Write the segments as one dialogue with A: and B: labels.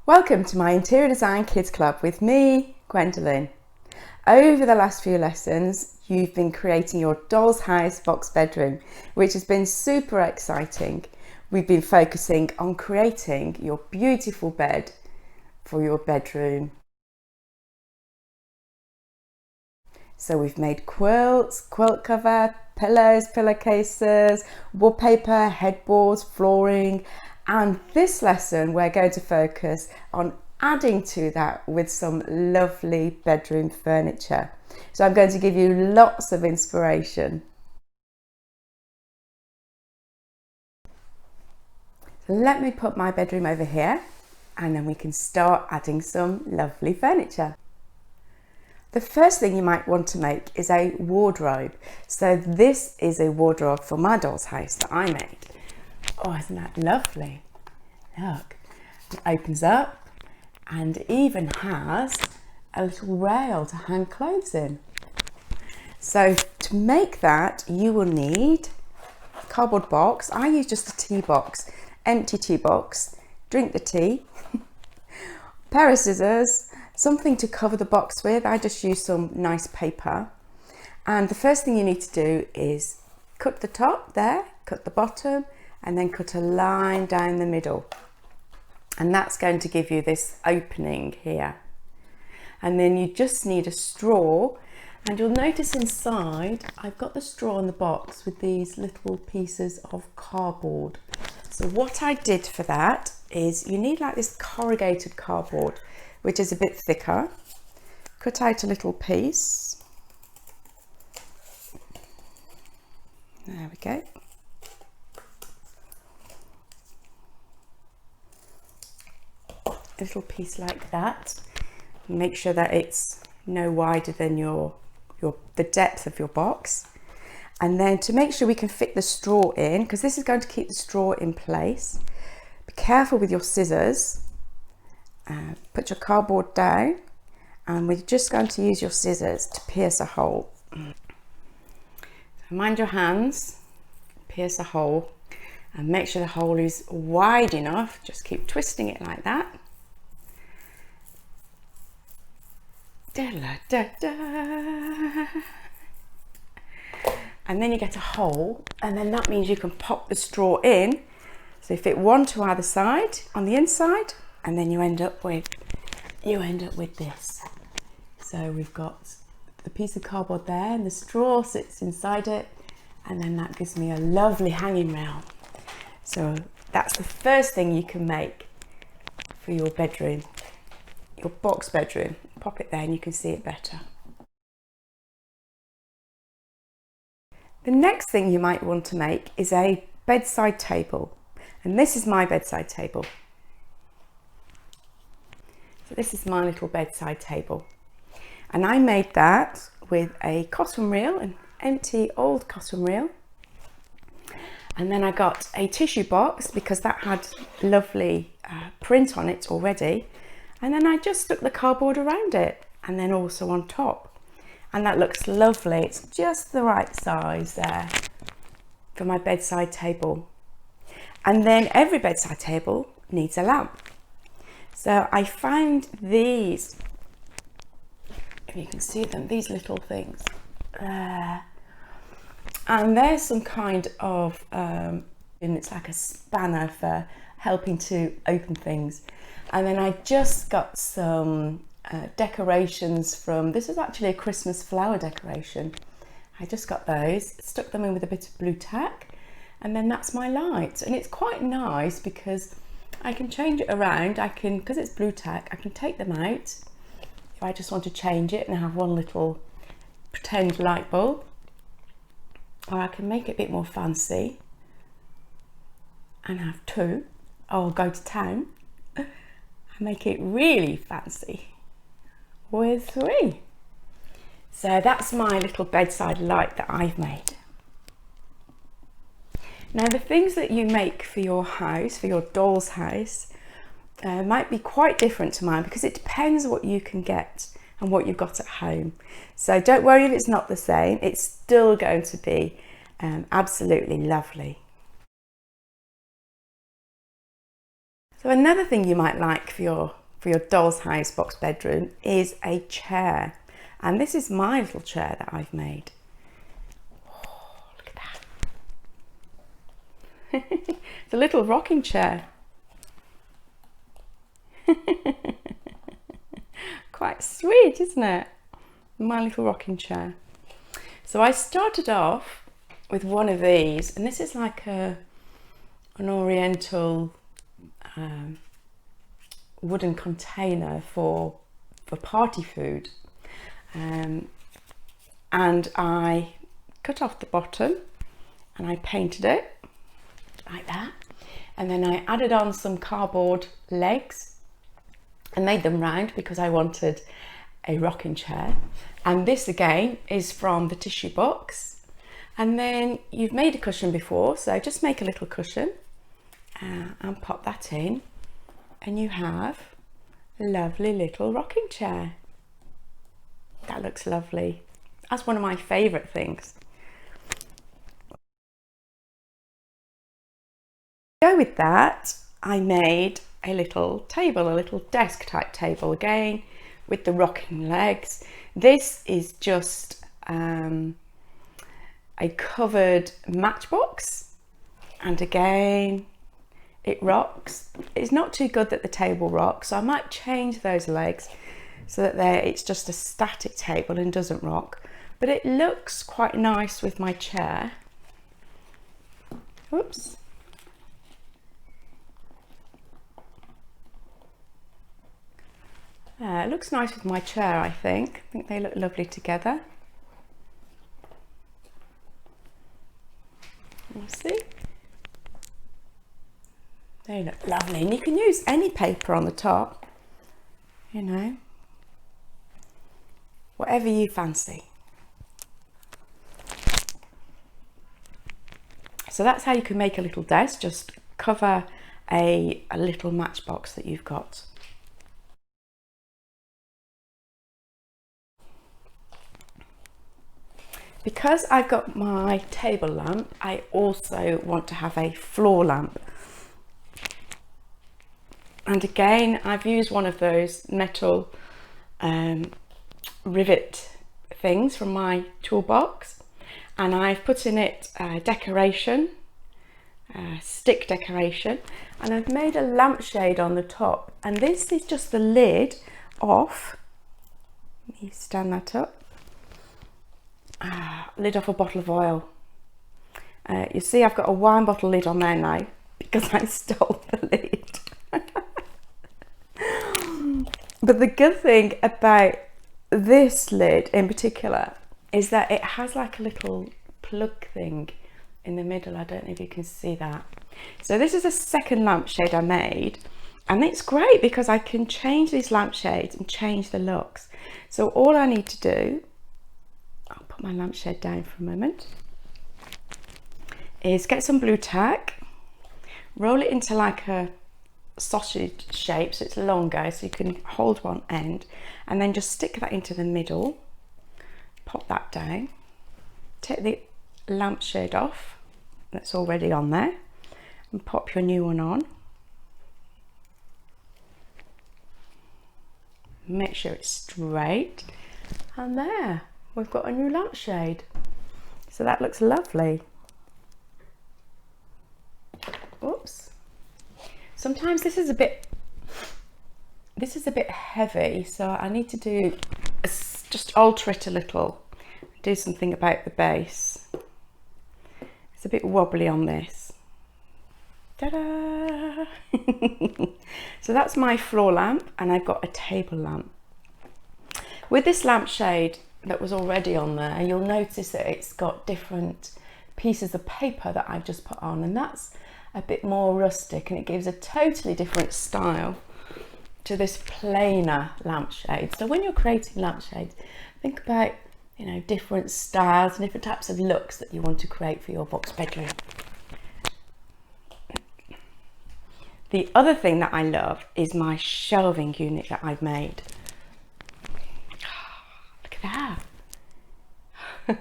A: Welcome to my Interior Design Kids Club with me, Gwendolyn. Over the last few lessons, you've been creating your doll's house box bedroom, which has been super exciting. We've been focusing on creating your beautiful bed for your bedroom. So we've made quilts, quilt cover, pillows, pillowcases, wallpaper, headboards, flooring, and this lesson we're going to focus on adding to that with some lovely bedroom furniture. So I'm going to give you lots of inspiration. So let me put my bedroom over here and then we can start adding some lovely furniture. The first thing you might want to make is a wardrobe. So this is a wardrobe for my doll's house that I made. Oh, isn't that lovely? Look, it opens up and even has a little rail to hang clothes in. So to make that, you will need a cardboard box. I use just a tea box, empty tea box, drink the tea, pair of scissors, something to cover the box with. I just use some nice paper. And the first thing you need to do is cut the top there, cut the bottom, and then cut a line down the middle. And that's going to give you this opening here. And then you just need a straw, and you'll notice inside I've got the straw in the box with these little pieces of cardboard. So what I did for that is you need like this corrugated cardboard, which is a bit thicker. Cut out a little piece. There we go. A little piece like that. Make sure that it's no wider than the depth of your box. And then to make sure we can fit the straw in, because this is going to keep the straw in place, be careful with your scissors. Put your cardboard down, and we're just going to use your scissors to pierce a hole. So mind your hands, pierce a hole, and make sure the hole is wide enough. Just keep twisting it like that. Da, da, da. And then you get a hole, and then that means you can pop the straw in. So you fit one to either side on the inside, and then you end up with this. So we've got the piece of cardboard there, and the straw sits inside it, and then that gives me a lovely hanging rail. So that's the first thing you can make for your bedroom, your box bedroom. Pop it there and you can see it better. The next thing you might want to make is a bedside table, and this is my bedside table. So this is my little bedside table, and I made that with a cotton reel, an empty old cotton reel, and then I got a tissue box because that had lovely print on it already, and then I just stuck the cardboard around it and then also on top, and that looks lovely. It's just the right size there for my bedside table. And then every bedside table needs a lamp. So I found these, if you can see them, these little things there. And there's some kind of, and it's like a spanner for helping to open things. And then I just got some decorations from, this is actually a Christmas flower decoration. I just got those, stuck them in with a bit of blue tack, and then that's my light. And it's quite nice because I can change it around. I can, because it's blue tack, I can take them out if I just want to change it and have one little pretend light bulb, or I can make it a bit more fancy and have two, or go to town and make it really fancy with three. So that's my little bedside light that I've made. Now the things that you make for your house, for your doll's house, might be quite different to mine because it depends what you can get and what you've got at home. So don't worry if it's not the same, it's still going to be absolutely lovely. So another thing you might like for your doll's house box bedroom is a chair. And this is my little chair that I've made. Oh, look at that. It's a little rocking chair. Quite sweet, isn't it? My little rocking chair. So I started off with one of these, and this is like an oriental wooden container for party food, and I cut off the bottom and I painted it like that, and then I added on some cardboard legs and made them round because I wanted a rocking chair. And this again is from the tissue box. And then you've made a cushion before, so just make a little cushion and pop that in, and you have a lovely little rocking chair. That looks lovely. That's one of my favourite things. To go with that, I made a little table, a little desk type table again with the rocking legs. This is just a covered matchbox, and again it rocks. It's not too good that the table rocks, so I might change those legs so that it's just a static table and doesn't rock, but it looks quite nice with my chair. Oops. It looks nice with my chair, I think. I think they look lovely together. You see? They look lovely, and you can use any paper on the top, you know, whatever you fancy. So that's how you can make a little desk. Just cover a little matchbox that you've got. Because I've got my table lamp, I also want to have a floor lamp. And again, I've used one of those metal rivet things from my toolbox, and I've put in it decoration, stick decoration, and I've made a lampshade on the top. And this is just the lid off. Let me stand that up. Lid off a bottle of oil. You see I've got a wine bottle lid on there now because I stole the lid. But the good thing about this lid in particular is that it has like a little plug thing in the middle. I don't know if you can see that. So this is a second lampshade I made, and it's great because I can change these lampshades and change the looks. So all I need to do, I'll put my lampshade down for a moment, is get some blue tack, roll it into like a sausage shape so it's longer so you can hold one end, and then just stick that into the middle, pop that down, take the lampshade off that's already on there and pop your new one on. Make sure it's straight, and there we've got a new lampshade. So that looks lovely. Oops. Sometimes this is a bit heavy, so I need to just alter it a little, do something about the base. It's a bit wobbly on this. Ta-da! So that's my floor lamp, and I've got a table lamp. With this lampshade that was already on there, you'll notice that it's got different pieces of paper that I've just put on, and that's a bit more rustic, and it gives a totally different style to this plainer lampshade. So when you're creating lampshades, think about, you know, different styles and different types of looks that you want to create for your box bedroom. The other thing that I love is my shelving unit that I've made. Look at that.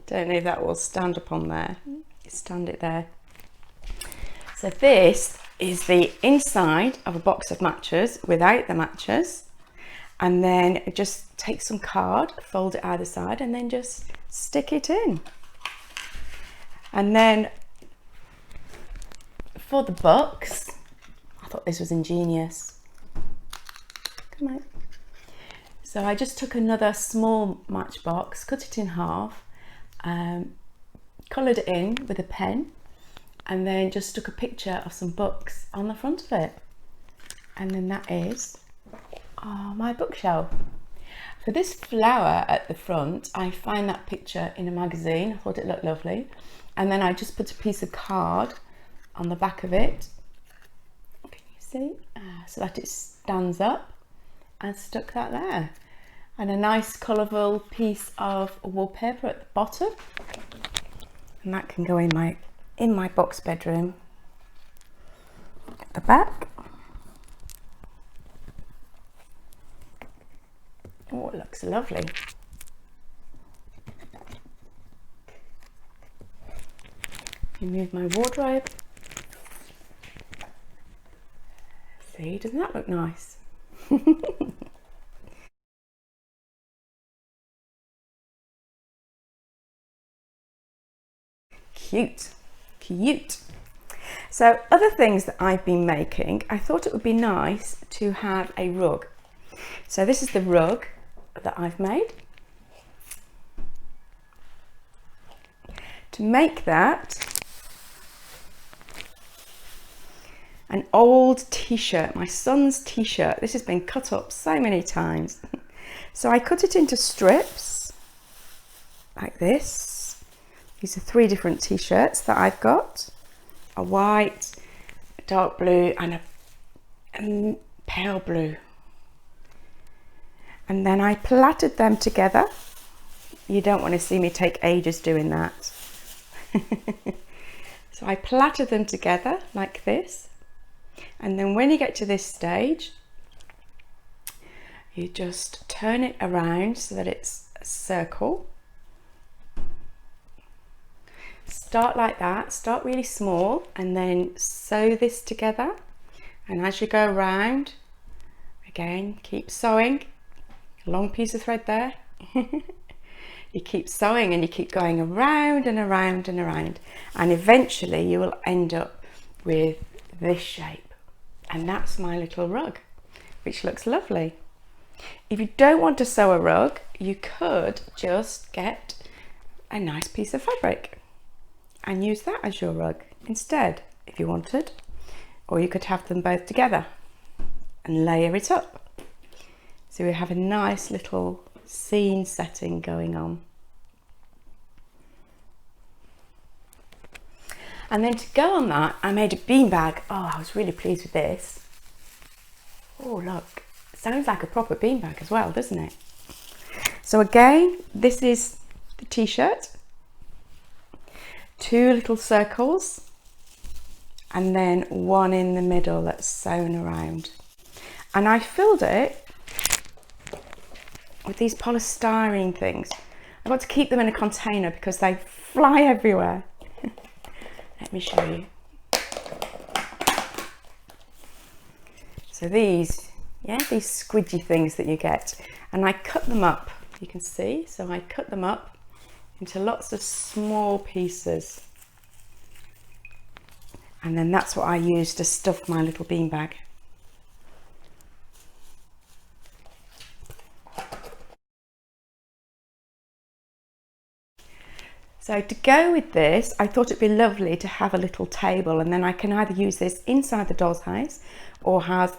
A: Don't know if that will stand up on there. Stand it there. So this is the inside of a box of matches without the matches, and then just take some card, fold it either side, and then just stick it in. And then for the box, I thought this was ingenious. Come on. So I just took another small matchbox, cut it in half, coloured it in with a pen, and then just took a picture of some books on the front of it. And then that is my bookshelf. For this flower at the front, I found that picture in a magazine. I thought it looked lovely. And then I just put a piece of card on the back of it. Can you see? So that it stands up, and stuck that there. And a nice colourful piece of wallpaper at the bottom. And that can go in my box bedroom at the back. Oh, it looks lovely. Remove my wardrobe. See, doesn't that look nice? Cute, cute. So other things that I've been making, I thought it would be nice to have a rug. So this is the rug that I've made. To make that, an old t-shirt, my son's t-shirt. This has been cut up so many times. So I cut it into strips like this. These are 3 different t-shirts that I've got. A white, a dark blue, and a pale blue. And then I plaited them together. You don't want to see me take ages doing that. So I plaited them together like this. And then when you get to this stage, you just turn it around so that it's a circle. Start like that, start really small, and then sew this together. And as you go around, again, keep sewing. A long piece of thread there. You keep sewing and you keep going around and around and around, and eventually you will end up with this shape. And that's my little rug, which looks lovely. If you don't want to sew a rug, you could just get a nice piece of fabric and use that as your rug instead if you wanted, or you could have them both together and layer it up. So we have a nice little scene setting going on. And then to go on that, I made a beanbag. Oh, I was really pleased with this. Oh, look, it sounds like a proper beanbag as well, doesn't it? So again, this is the t-shirt. 2 little circles, and then 1 in the middle that's sewn around. And I filled it with these polystyrene things. I want to keep them in a container because they fly everywhere. Let me show you. So these squidgy things that you get, and I cut them up, you can see. So I cut them up into lots of small pieces, and then that's what I use to stuff my little beanbag. So to go with this, I thought it'd be lovely to have a little table, and then I can either use this inside the doll's house or have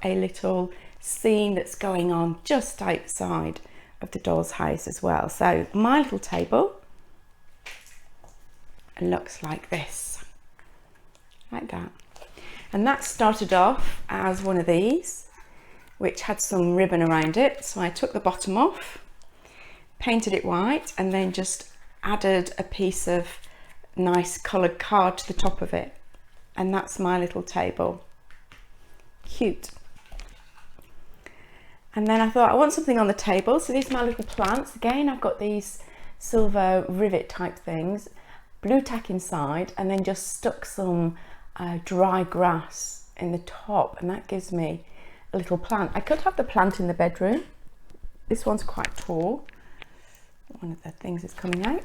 A: a little scene that's going on just outside of the doll's house as well. So my little table looks like this, like that. And that started off as one of these, which had some ribbon around it. So I took the bottom off, painted it white, and then just added a piece of nice coloured card to the top of it, and that's my little table. Cute. And then I thought I want something on the table, so these are my little plants. Again, I've got these silver rivet type things, blue tack inside, and then just stuck some dry grass in the top, and that gives me a little plant. I could have the plant in the bedroom. This one's quite tall. One of the things is coming out.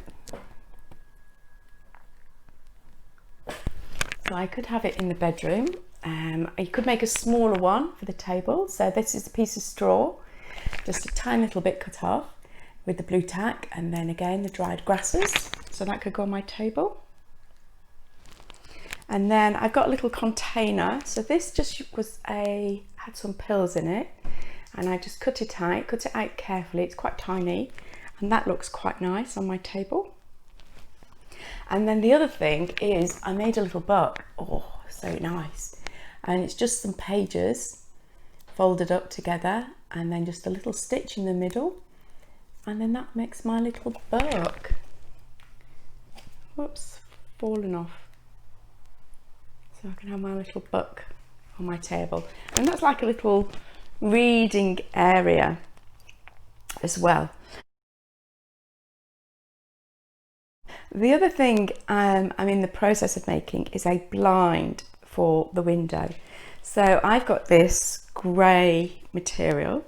A: So I could have it in the bedroom. You could make a smaller one for the table. So this is a piece of straw, just a tiny little bit cut off with the blue tack, and then again the dried grasses. So that could go on my table. And then I've got a little container. So this just had some pills in it, and I just cut it out carefully. It's quite tiny, and that looks quite nice on my table. And then the other thing is I made a little book. Oh, so nice. And it's just some pages folded up together, and then just a little stitch in the middle. And then that makes my little book. Whoops, fallen off. So I can have my little book on my table. And that's like a little reading area as well. The other thing I'm in the process of making is a blind for the window. So I've got this grey material.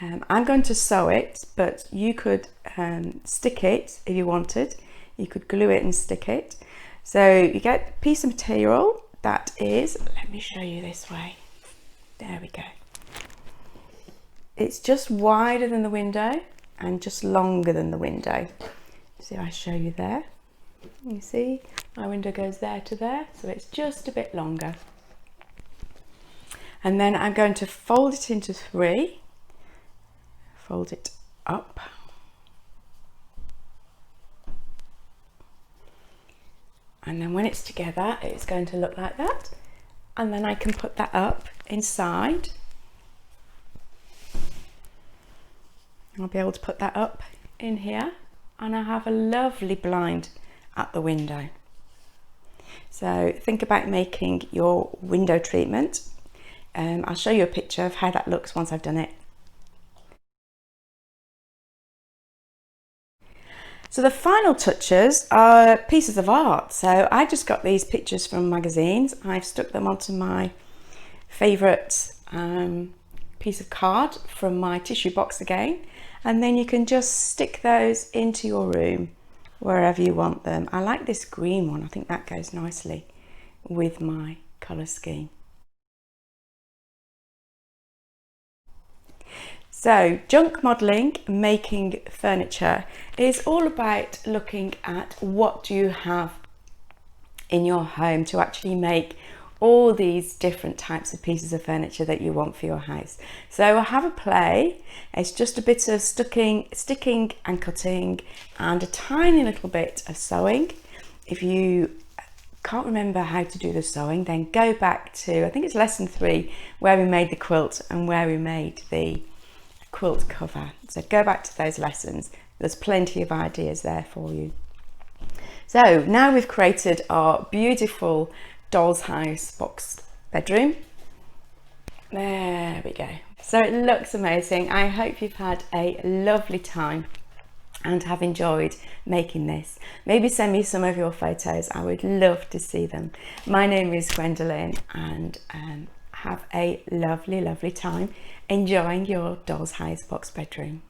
A: I'm going to sew it, but you could stick it if you wanted. You could glue it and stick it. So you get a piece of material that is, let me show you this way. There we go. It's just wider than the window and just longer than the window. See, I show you there. You see, my window goes there to there, so it's just a bit longer. And then I'm going to fold it into three. Fold it up. And then when it's together, it's going to look like that. And then I can put that up inside. I'll be able to put that up in here, and I have a lovely blind at the window. So think about making your window treatment. I'll show you a picture of how that looks once I've done it. So the final touches are pieces of art. So I just got these pictures from magazines. I've stuck them onto my favourite piece of card from my tissue box again. And then you can just stick those into your room wherever you want them. I like this green one. I think that goes nicely with my colour scheme. So junk modelling, making furniture, is all about looking at what you have in your home to actually make all these different types of pieces of furniture that you want for your house. So I have a play. It's just a bit of sticking and cutting and a tiny little bit of sewing. If you can't remember how to do the sewing, then go back to, I think it's lesson 3, where we made the quilt and where we made the quilt cover. So go back to those lessons. There's plenty of ideas there for you. So now we've created our beautiful doll's house boxed bedroom. There we go. So it looks amazing. I hope you've had a lovely time and have enjoyed making this. Maybe send me some of your photos. I would love to see them. My name is Gwendolyn, and have a lovely, lovely time enjoying your doll's house box bedroom.